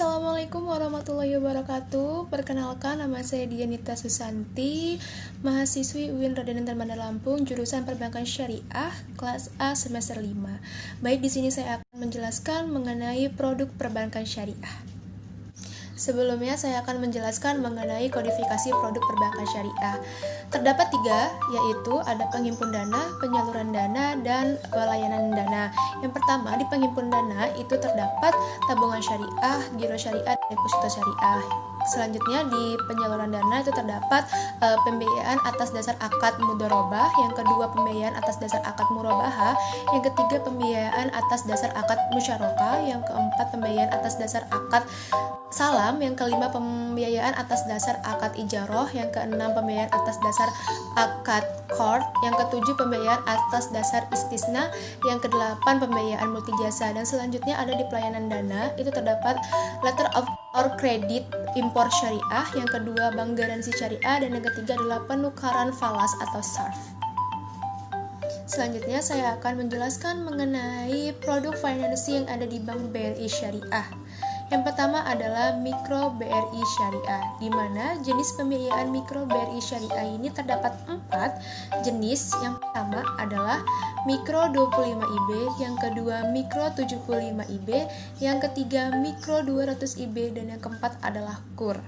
Assalamualaikum warahmatullahi wabarakatuh. Perkenalkan, nama saya Dianita Susanti, mahasiswi UIN Raden Bandar Lampung, jurusan Perbankan Syariah, kelas A semester 5. Baik, di sini saya akan menjelaskan mengenai produk perbankan syariah. Sebelumnya saya akan menjelaskan mengenai kodifikasi produk perbankan syariah. Terdapat 3, yaitu ada penghimpun dana, penyaluran dana, dan pelayanan dana. Yang pertama, di penghimpun dana itu terdapat tabungan syariah, giro syariah, dan deposito syariah. Selanjutnya di penyaluran dana itu terdapat pembiayaan atas dasar akad mudharabah, yang kedua pembiayaan atas dasar akad murabahah, yang ketiga pembiayaan atas dasar akad musyarakah, yang keempat pembiayaan atas dasar akad salam, yang kelima pembiayaan atas dasar akad ijaroh, yang keenam pembiayaan atas dasar akad qard, yang ketujuh pembiayaan atas dasar istisna, yang kedelapan pembiayaan multijasa. Dan selanjutnya ada di pelayanan dana itu terdapat letter of or credit impor syariah, yang kedua bank garansi syariah, dan yang ketiga adalah penukaran falas atau sarf. Selanjutnya saya akan menjelaskan mengenai produk financing yang ada di Bank BRI Syariah. Yang pertama adalah Mikro BRI Syariah, di mana jenis pembiayaan Mikro BRI Syariah ini terdapat 4 jenis. Yang pertama adalah Mikro 25 IB, yang kedua Mikro 75 IB, yang ketiga Mikro 200 IB, dan yang keempat adalah KUR.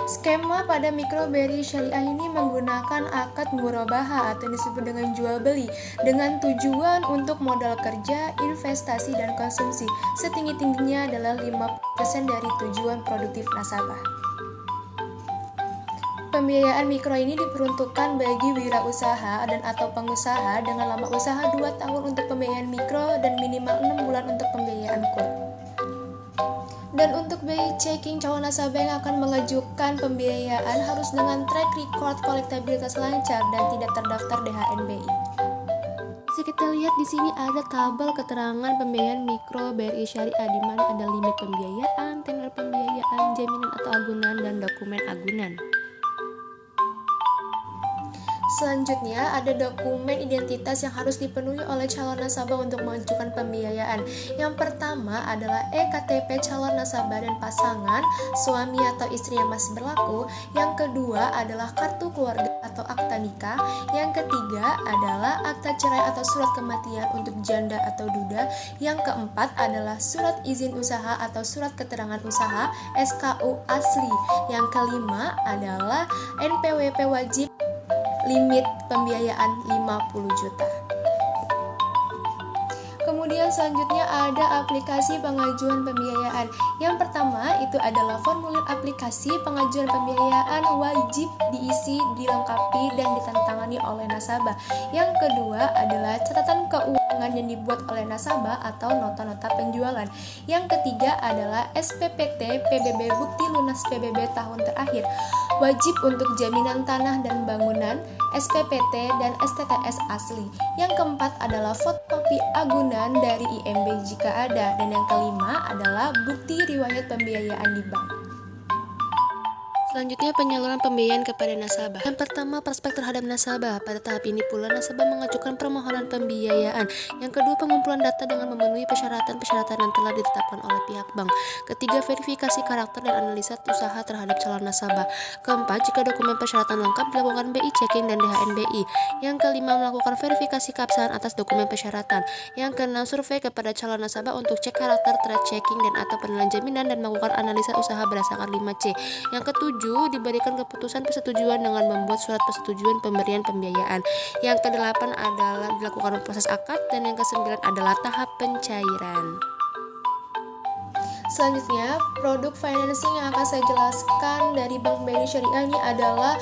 Skema pada Mikro BRI Syariah ini menggunakan akad murabahah atau disebut dengan jual beli dengan tujuan untuk modal kerja, investasi, dan konsumsi. Setinggi-tingginya adalah 5% dari tujuan produktif nasabah. Pembiayaan mikro ini diperuntukkan bagi wirausaha dan atau pengusaha dengan lama usaha 2 tahun untuk pembiayaan mikro dan minimal 6 bulan untuk pembiayaan KUR. Dan untuk BI checking, calon nasabah yang akan mengajukan pembiayaan harus dengan track record kolektabilitas lancar dan tidak terdaftar DHNBI. Bisa kita lihat di sini ada tabel keterangan pembiayaan mikro BRI Syariah, di mana ada limit pembiayaan, tenor pembiayaan, jaminan atau agunan, dan dokumen agunan. Selanjutnya ada dokumen identitas yang harus dipenuhi oleh calon nasabah untuk mengajukan pembiayaan. Yang pertama adalah EKTP calon nasabah dan pasangan, suami atau istri yang masih berlaku. Yang kedua adalah kartu keluarga atau akta nikah. Yang ketiga adalah akta cerai atau surat kematian untuk janda atau duda. Yang keempat adalah surat izin usaha atau surat keterangan usaha SKU asli. Yang kelima adalah NPWP wajib limit pembiayaan 50 juta. Kemudian selanjutnya ada aplikasi pengajuan pembiayaan. Yang pertama itu adalah formulir aplikasi pengajuan pembiayaan wajib diisi, dilengkapi, dan ditandatangani oleh nasabah. Yang kedua adalah catatan keuangan yang dibuat oleh nasabah atau nota-nota penjualan. Yang ketiga adalah SPPT PBB bukti lunas PBB tahun terakhir. Wajib untuk jaminan tanah dan bangunan, SPPT, dan STTS asli. Yang keempat adalah fotokopi agunan dari IMB jika ada, dan yang kelima adalah bukti riwayat pembiayaan di bank. Selanjutnya penyaluran pembiayaan kepada nasabah. Yang pertama, prospek terhadap nasabah. Pada tahap ini pula nasabah mengajukan permohonan pembiayaan. Yang kedua, pengumpulan data dengan memenuhi persyaratan-persyaratan yang telah ditetapkan oleh pihak bank. Ketiga, verifikasi karakter dan analisa usaha terhadap calon nasabah. Keempat, jika dokumen persyaratan lengkap dilakukan BI checking dan DHNBI. Yang kelima, melakukan verifikasi keabsahan atas dokumen persyaratan. Yang keenam, survei kepada calon nasabah untuk cek karakter, trade checking, dan atau penilaian jaminan dan melakukan analisa usaha berdasarkan 5C. Yang ketujuh, diberikan keputusan persetujuan dengan membuat surat persetujuan pemberian pembiayaan. Yang kedelapan adalah dilakukan proses akad, dan yang kesembilan adalah tahap pencairan. Selanjutnya, produk financing yang akan saya jelaskan dari Bank BRI Syariah ini adalah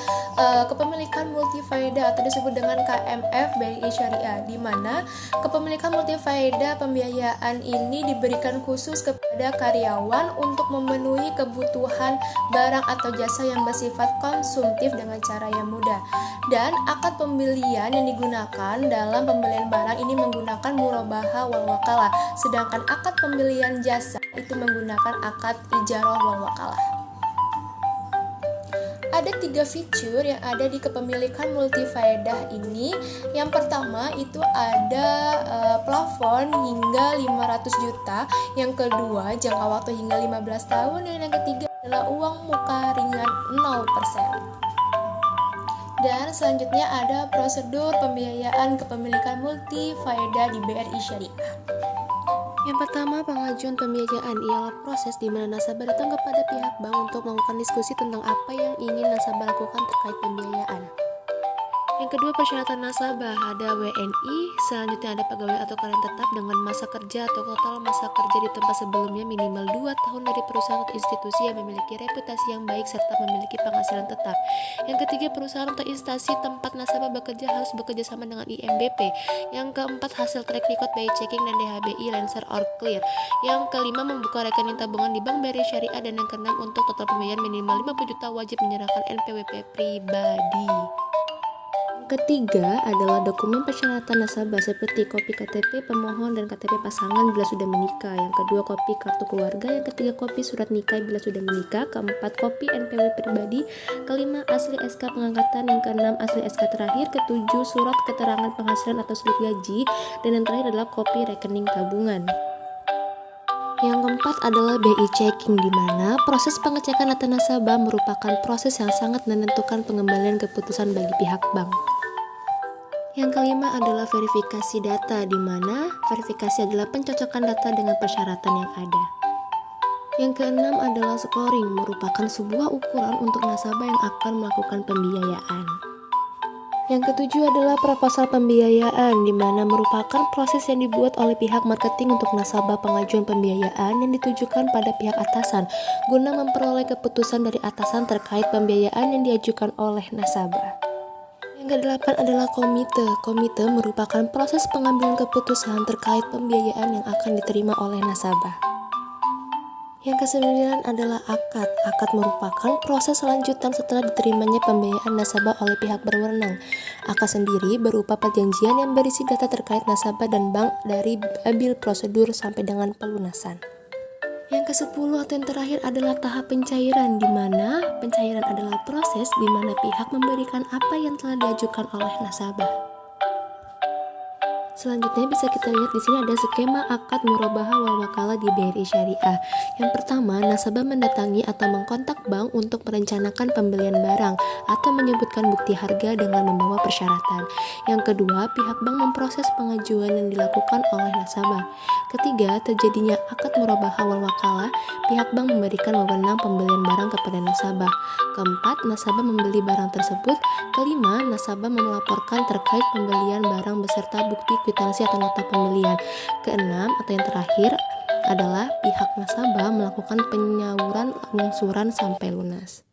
kepemilikan multifaedah atau disebut dengan KMF BRI Syariah, di mana kepemilikan multifaedah pembiayaan ini diberikan khusus kepada karyawan untuk memenuhi kebutuhan barang atau jasa yang bersifat konsumtif dengan cara yang mudah. Dan akad pembelian yang digunakan dalam pembelian barang ini menggunakan murabahah wal wakalah, sedangkan akad pembelian jasa itu menggunakan akad ijaroh wal wakalah. Ada 3 fitur yang ada di kepemilikan multifaedah ini. Yang pertama itu ada plafon hingga 500 juta, yang kedua jangka waktu hingga 15 tahun, dan yang ketiga adalah uang muka ringan 0%. Dan selanjutnya ada prosedur pembiayaan kepemilikan multifaedah di BRI Syariah. Yang pertama, pengajuan pembiayaan ialah proses di mana nasabah datang kepada pihak bank untuk melakukan diskusi tentang apa yang ingin nasabah lakukan terkait pembiayaan. Yang kedua, persyaratan nasabah, ada WNI, selanjutnya ada pegawai atau karyawan tetap dengan masa kerja atau total masa kerja di tempat sebelumnya minimal 2 tahun dari perusahaan atau institusi yang memiliki reputasi yang baik serta memiliki penghasilan tetap. Yang ketiga, perusahaan atau instansi tempat nasabah bekerja harus bekerja sama dengan IMBP. Yang keempat, hasil track record BI checking dan DHBI Lancer or Clear. Yang kelima, membuka rekening tabungan di Bank BRI Syariah, dan yang keenam, untuk total pembayaran minimal 50 juta wajib menyerahkan NPWP pribadi. Ketiga adalah dokumen persyaratan nasabah seperti kopi KTP pemohon dan KTP pasangan bila sudah menikah. Yang kedua, kopi kartu keluarga. Yang ketiga, kopi surat nikah bila sudah menikah. Keempat, kopi NPWP pribadi. Kelima, asli SK pengangkatan. Yang keenam, asli SK terakhir. Ketujuh, surat keterangan penghasilan atau slip gaji. Dan yang terakhir adalah kopi rekening tabungan. Yang keempat adalah BI checking, di mana proses pengecekan data nasabah merupakan proses yang sangat menentukan pengembalian keputusan bagi pihak bank. Yang kelima adalah verifikasi data, di mana verifikasi adalah pencocokan data dengan persyaratan yang ada. Yang keenam adalah scoring, merupakan sebuah ukuran untuk nasabah yang akan melakukan pembiayaan. Yang ketujuh adalah proposal pembiayaan, di mana merupakan proses yang dibuat oleh pihak marketing untuk nasabah pengajuan pembiayaan yang ditujukan pada pihak atasan, guna memperoleh keputusan dari atasan terkait pembiayaan yang diajukan oleh nasabah. Yang kedelapan adalah komite. Komite merupakan proses pengambilan keputusan terkait pembiayaan yang akan diterima oleh nasabah. Yang kesembilan adalah akad. Akad merupakan proses lanjutan setelah diterimanya pembiayaan nasabah oleh pihak berwenang. Akad sendiri berupa perjanjian yang berisi data terkait nasabah dan bank dari abil prosedur sampai dengan pelunasan. Yang ke-10 atau yang terakhir adalah tahap pencairan, di mana pencairan adalah proses di mana pihak memberikan apa yang telah diajukan oleh nasabah. Selanjutnya bisa kita lihat di sini ada skema akad murabaha wal wakalah di BRI Syariah. Yang pertama, nasabah mendatangi atau mengkontak bank untuk merencanakan pembelian barang atau menyebutkan bukti harga dengan membawa persyaratan. Yang kedua, pihak bank memproses pengajuan yang dilakukan oleh nasabah. Ketiga, terjadinya akad murabaha wal wakalah, pihak bank memberikan wewenang pembelian barang kepada nasabah. Keempat, nasabah membeli barang tersebut. Kelima, nasabah melaporkan terkait pembelian barang beserta bukti kwitansi atau nota pembelian. Keenam atau yang terakhir adalah pihak nasabah melakukan penyaluran angsuran sampai lunas.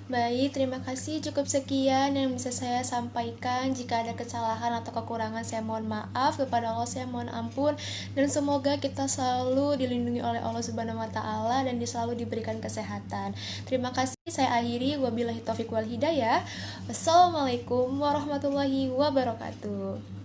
Baik, terima kasih. Cukup sekian yang bisa saya sampaikan. Jika ada kesalahan atau kekurangan, saya mohon maaf. Kepada Allah saya mohon ampun. Dan semoga kita selalu dilindungi oleh Allah Subhanahu wa Ta'ala dan selalu diberikan kesehatan. Terima kasih. Saya akhiri. Wabillahi taufiq wal hidayah. Wassalamualaikum warahmatullahi wabarakatuh.